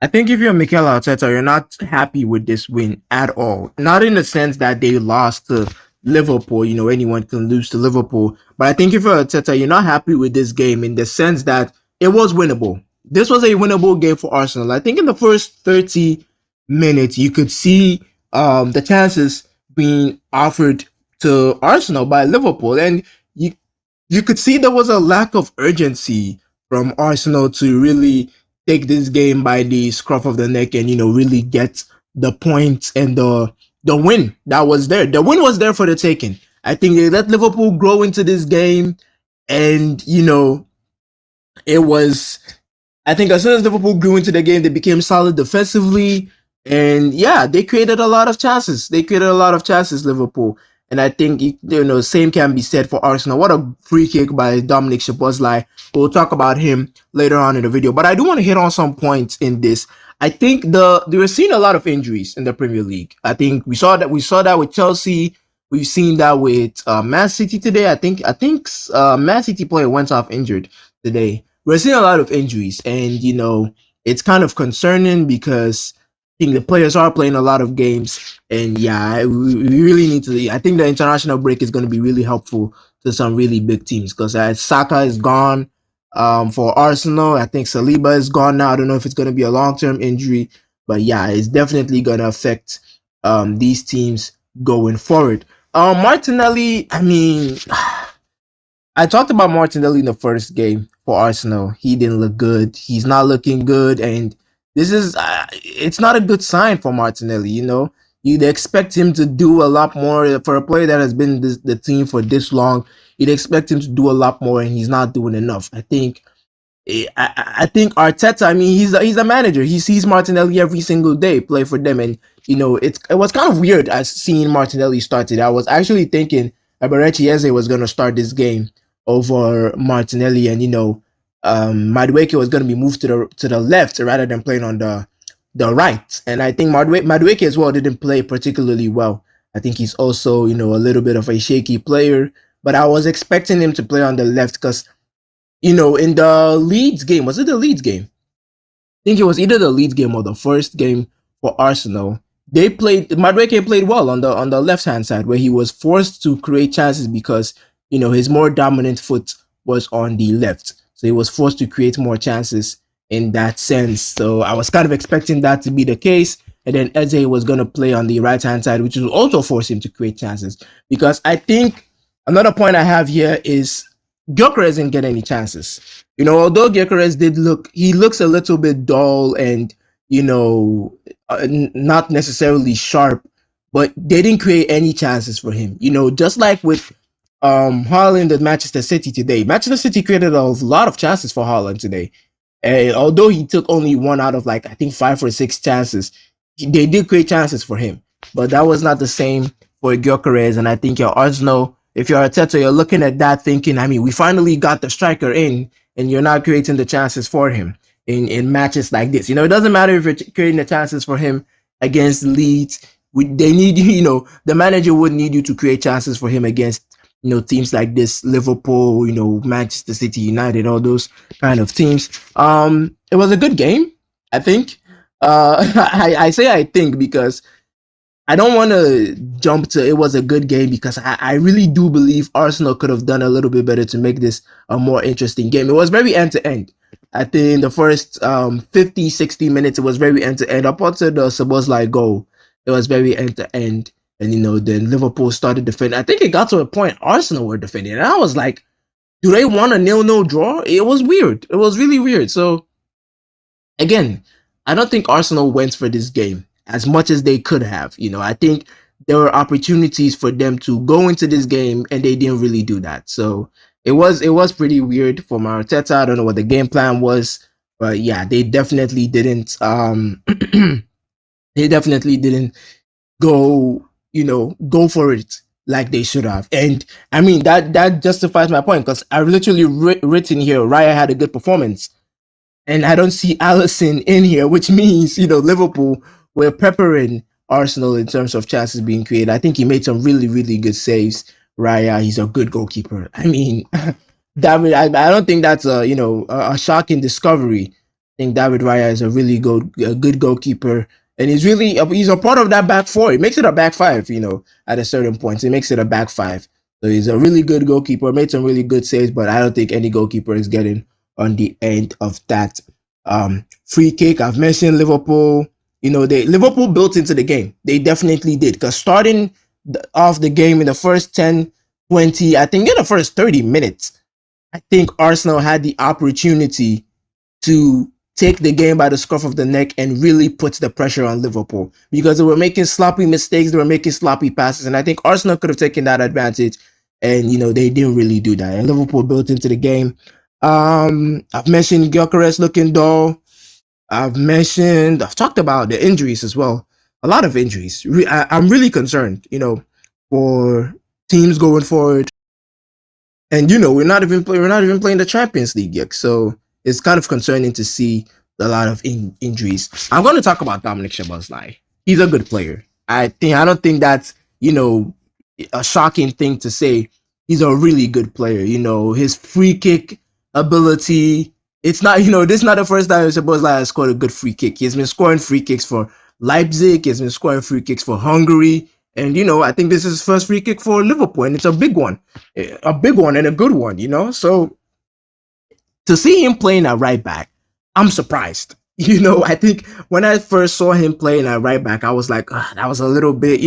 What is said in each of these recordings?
I think if you're Mikel Arteta, you're not happy with this win at all. Not in the sense that they lost to Liverpool. Anyone can lose to Liverpool. But I think if you're Arteta, you're not happy with this game in the sense that it was winnable. This was a winnable game for Arsenal. I think in the first 30 minutes, you could see the chances being offered to Arsenal by Liverpool. And you could see there was a lack of urgency from Arsenal to really take this game by the scruff of the neck and really get the points and the win that was there. The win was there for the taking. I think they let Liverpool grow into this game, and it was. I think as soon as Liverpool grew into the game, they became solid defensively, and yeah, they created a lot of chances. Liverpool. And I think same can be said for Arsenal. What a free kick by Dominik Szoboszlai. We'll talk about him later on in the video. But I do want to hit on some points in this. I think they were seeing a lot of injuries in the Premier League. I think we saw that with Chelsea. We've seen that with Man City today. I think Man City player went off injured today. We're seeing a lot of injuries, and it's kind of concerning because I think the players are playing a lot of games, and yeah, we really need to. I think the international break is going to be really helpful to some really big teams because Saka is gone for Arsenal. I think Saliba is gone now. I don't know if it's going to be a long-term injury, but yeah, it's definitely going to affect these teams going forward. Martinelli, I mean, I talked about Martinelli in the first game for Arsenal. He didn't look good. He's not looking good, and this is it's not a good sign for Martinelli. You'd expect him to do a lot more for a player that has been the team for this long. You'd expect him to do a lot more, and he's not doing enough. I think Arteta. I mean, he's a manager. He sees Martinelli every single day play for them, and it was kind of weird as seeing Martinelli started. I was actually thinking Eberechi Eze was going to start this game over Martinelli, and Madueke was going to be moved to the left rather than playing on the right. And I think Madueke as well didn't play particularly well. I think he's also a little bit of a shaky player, but I was expecting him to play on the left because in the Leeds game, was it the Leeds game? I think it was either the Leeds game or the first game for Arsenal. Madueke played well on the left hand side where he was forced to create chances because his more dominant foot was on the left. So he was forced to create more chances in that sense. So I was kind of expecting that to be the case. And then Eze was going to play on the right-hand side, which will also force him to create chances. Because I think another point I have here is Gyökeres didn't get any chances. Although Gyökeres he looks a little bit dull and, not necessarily sharp, but they didn't create any chances for him. Just like with Haaland at Manchester City today. Manchester City created a lot of chances for Haaland today. And although he took only one out of I think 5 or 6 chances, they did create chances for him. But that was not the same for Gyökeres. And I think your Arsenal, if you're Arteta, you're looking at that thinking, I mean, we finally got the striker in and you're not creating the chances for him in matches like this. It doesn't matter if you're creating the chances for him against Leeds. They need, the manager would need you to create chances for him against teams like this, Liverpool, Manchester City, United, all those kind of teams. It was a good game, I think. I say I think because I don't want to jump to it was a good game because I really do believe Arsenal could have done a little bit better to make this a more interesting game. It was very end-to-end. I think the first 50, 60 minutes, it was very end-to-end. Up until the Szoboszlai goal, it was very end-to-end. And, then Liverpool started defending. I think it got to a point Arsenal were defending. And I was like, do they want a 0-0 draw? It was weird. It was really weird. So, again, I don't think Arsenal went for this game as much as they could have. I think there were opportunities for them to go into this game, and they didn't really do that. So, it was pretty weird for Arteta. I don't know what the game plan was. But, yeah, they definitely didn't. They definitely didn't go for it like they should have. And I mean, that justifies my point because I've literally written here, Raya had a good performance. And I don't see Alisson in here, which means, Liverpool were peppering Arsenal in terms of chances being created. I think he made some really, really good saves. Raya, he's a good goalkeeper. I mean, I don't think that's a shocking discovery think David Raya is a good goalkeeper, and he's a part of that back four. It makes it a back five, at a certain point. It makes it a back five. So he's a really good goalkeeper. Made some really good saves, but I don't think any goalkeeper is getting on the end of that free kick. I've mentioned Liverpool. Liverpool built into the game. They definitely did, because starting off the game in the first 10, 20, I think in the first 30 minutes, I think Arsenal had the opportunity to take the game by the scruff of the neck and really put the pressure on Liverpool, because they were making sloppy mistakes, they were making sloppy passes, and I think Arsenal could have taken that advantage, and they didn't really do that. And Liverpool built into the game. I've mentioned Gyökeres looking dull. I've talked about the injuries as well. A lot of injuries. I'm really concerned, for teams going forward. And we're not even playing the Champions League yet, so it's kind of concerning to see a lot of injuries. I'm going to talk about Dominik Szoboszlai. He's a good player. I don't think that's a shocking thing to say. He's a really good player. His free kick ability. It's not this is not the first time Szoboszlai has scored a good free kick. He's been scoring free kicks for Leipzig. He's been scoring free kicks for Hungary. And, I think this is his first free kick for Liverpool, and it's a big one and a good one, So to see him playing at right back, I'm surprised. I think when I first saw him playing at right back, I was like, that was a little bit,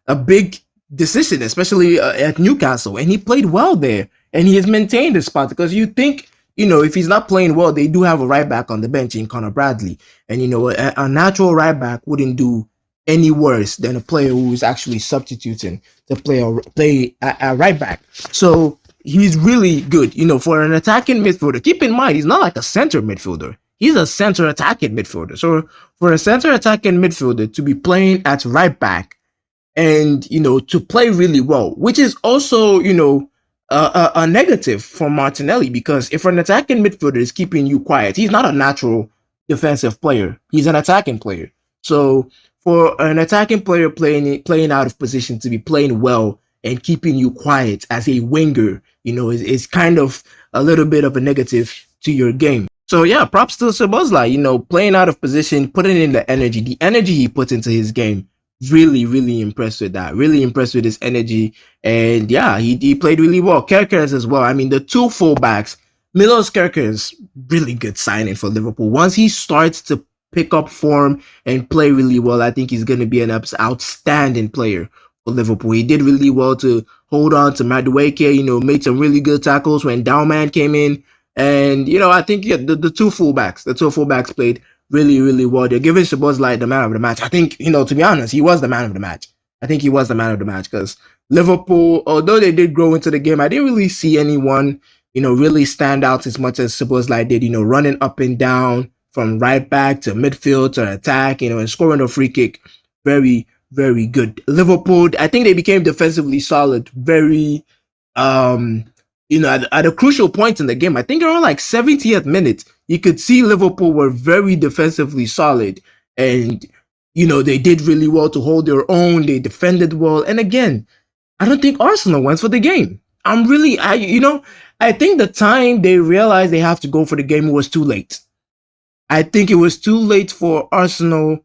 a big decision, especially at Newcastle. And he played well there, and he has maintained his spot, because you think, if he's not playing well, they do have a right back on the bench in Conor Bradley. And, a natural right back wouldn't do any worse than a player who is actually substituting to play at right back. So he's really good, for an attacking midfielder. Keep in mind, he's not like a center midfielder. He's a center attacking midfielder. So for a center attacking midfielder to be playing at right back and, to play really well, which is also, a negative for Martinelli, because if an attacking midfielder is keeping you quiet, he's not a natural defensive player. He's an attacking player. So for an attacking player playing out of position to be playing well and keeping you quiet as a winger, is kind of a little bit of a negative to your game. So yeah, props to Szoboszlai, playing out of position, putting in the energy he puts into his game. Really, really impressed with that. Really impressed with his energy. And yeah, he played really well. Gyökeres as well. I mean, the two fullbacks, Milos Gyökeres, really good signing for Liverpool. Once he starts to pick up form and play really well, I think he's going to be an outstanding player for Liverpool. He did really well to hold on to Madueke, made some really good tackles when Dowman came in. And, I think the two fullbacks played really, really well. They're giving Szoboszlai the man of the match. I think, to be honest, he was the man of the match. I think he was the man of the match, because Liverpool, although they did grow into the game, I didn't really see anyone, really stand out as much as Szoboszlai did, running up and down from right back to midfield to attack, and scoring a free kick. Very, very good. Liverpool, I think they became defensively solid very, at a crucial point in the game. I think around like 70th minute, you could see Liverpool were very defensively solid, and, they did really well to hold their own. They defended well. And again, I don't think Arsenal went for the game. I think the time they realized they have to go for the game was too late. I think it was too late for Arsenal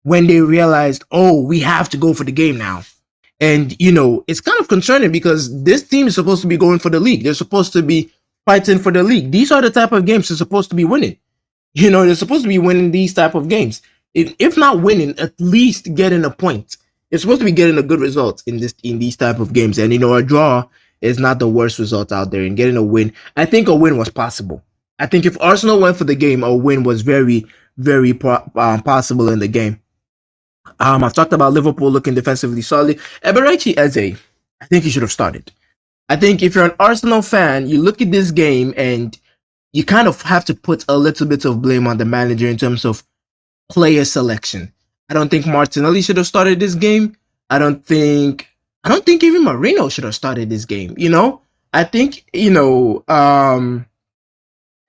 when they realized, we have to go for the game now. And, it's kind of concerning, because this team is supposed to be going for the league. They're supposed to be fighting for the league. These are the type of games they're supposed to be winning. They're supposed to be winning these type of games. If not winning, at least getting a point. They're supposed to be getting a good result in these type of games. And, a draw is not the worst result out there. And getting a win, I think a win was possible. I think if Arsenal went for the game, a win was very, very possible in the game. I've talked about Liverpool looking defensively solid. Eberechi Eze, I think he should have started. I think if you're an Arsenal fan, you look at this game and you kind of have to put a little bit of blame on the manager in terms of player selection. I don't think Martinelli should have started this game. I don't think even Marino should have started this game. I think,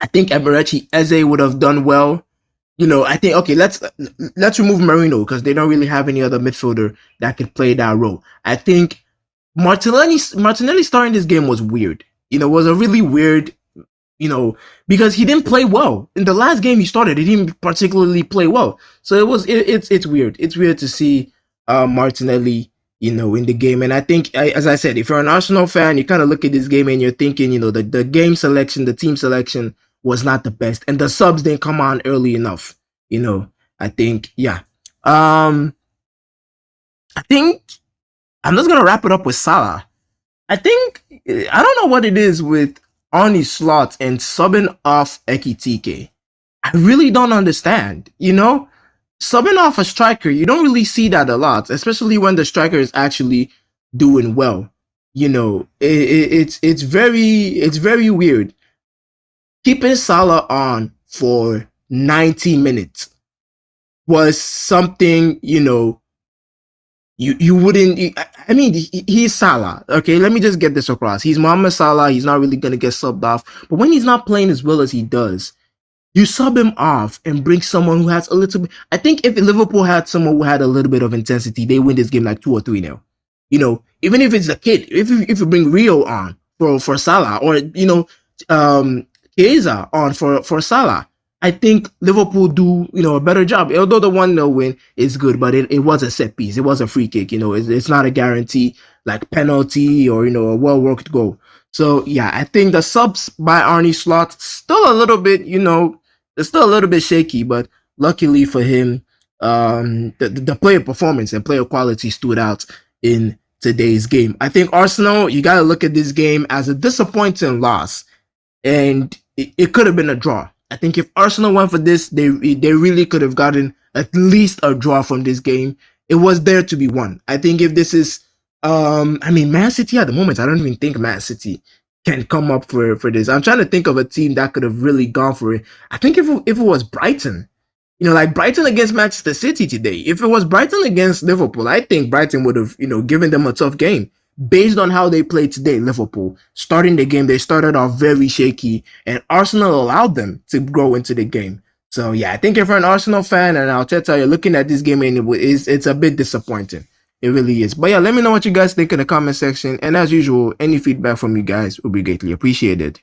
I think Eberechi Eze would have done well. I think, okay, let's remove Marino, because they don't really have any other midfielder that could play that role. I think Martinelli starting this game was weird. Was a really weird, because he didn't play well in the last game he started. He didn't particularly play well, so it's weird. It's weird to see Martinelli, in the game. And I think, as I said, if you're an Arsenal fan, you kind of look at this game and you're thinking, the game selection, the team selection was not the best, and the subs didn't come on early enough. I think, yeah. I think I'm just gonna wrap it up with Salah. I think I don't know what it is with Arnie Slot and subbing off Ekitike. I really don't understand. Subbing off a striker, you don't really see that a lot, especially when the striker is actually doing well. It's very weird. Keeping Salah on for 90 minutes was something, you wouldn't. I mean, he's Salah. Okay, let me just get this across. He's Mohamed Salah. He's not really gonna get subbed off. But when he's not playing as well as he does, you sub him off and bring someone who has a little bit. I think if Liverpool had someone who had a little bit of intensity, they win this game like 2 or 3-0. Even if it's a kid, if you bring Rio on for Salah, or Chiesa on for Salah, I think Liverpool do a better job. Although the 1-0 win is good, but it was a set piece. It was a free kick. It's not a guarantee like penalty or a well worked goal. So yeah, I think the subs by Arnie Slot still a little bit, it's still a little bit shaky, but luckily for him, the player performance and player quality stood out in today's game. I think Arsenal, you got to look at this game as a disappointing loss, and it could have been a draw. I think if Arsenal went for this, they really could have gotten at least a draw from this game. It was there to be won. I think if this is, Man City at the moment, I don't even think Man City can come up for this. I'm trying to think of a team that could have really gone for it. I think if it was Brighton, like Brighton against Manchester City today, if it was Brighton against Liverpool, I think Brighton would have, given them a tough game. Based on how they played today, Liverpool, starting the game, they started off very shaky, and Arsenal allowed them to grow into the game. So yeah, I think if you're an Arsenal fan and Arteta, you're looking at this game and it's a bit disappointing. It really is. But yeah, let me know what you guys think in the comment section. And as usual, any feedback from you guys will be greatly appreciated.